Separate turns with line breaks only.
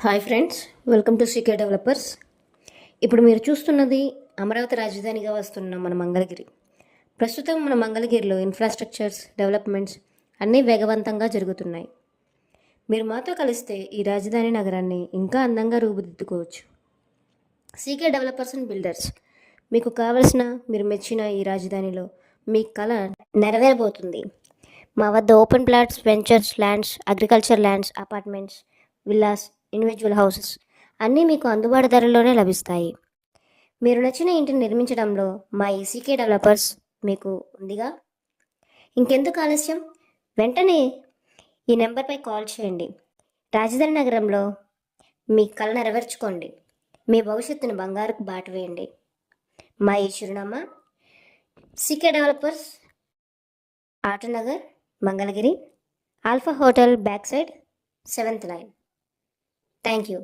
Hi friends, welcome to CK developers. ఇప్పుడు మీరు చూస్తున్నది అమరావతి రాజధానిగా వస్తున్న మన మంగళగిరి. ప్రస్తుతం మన మంగళగిరిలో ఇన్ఫ్రాస్ట్రక్చర్స్, డెవలప్మెంట్స్ అన్నీ వేగవంతంగా జరుగుతున్నాయి. మీరు మాతో కలిస్తే ఈ రాజధాని నగరాన్ని ఇంకా అందంగా రూపుదిద్దుకోవచ్చు. సీకే డెవలపర్స్ అండ్ బిల్డర్స్, మీకు కావలసిన, మీరు మెచ్చిన ఈ రాజధానిలో మీ కళ నెరవేరబోతుంది. మా వద్ద open plots, ventures, lands, agriculture lands, apartments, villas, individual houses అన్నీ మీకు అందుబాటు ధరల్లోనే లభిస్తాయి. మీరు నచ్చిన ఇంటిని నిర్మించడంలో మా ఈ సీకే డెవలపర్స్ మీకు ఉందిగా. ఇంకెందుకు ఆలస్యం, వెంటనే ఈ నెంబర్పై కాల్ చేయండి. రాజధాని నగరంలో మీ కళ నెరవేర్చుకోండి. మీ భవిష్యత్తును బంగారుకు బాట వేయండి. మా ఈ చిరునామా CK developers, Autonagar, Mangalagiri, alpha hotel back side, 7th line. Thank you.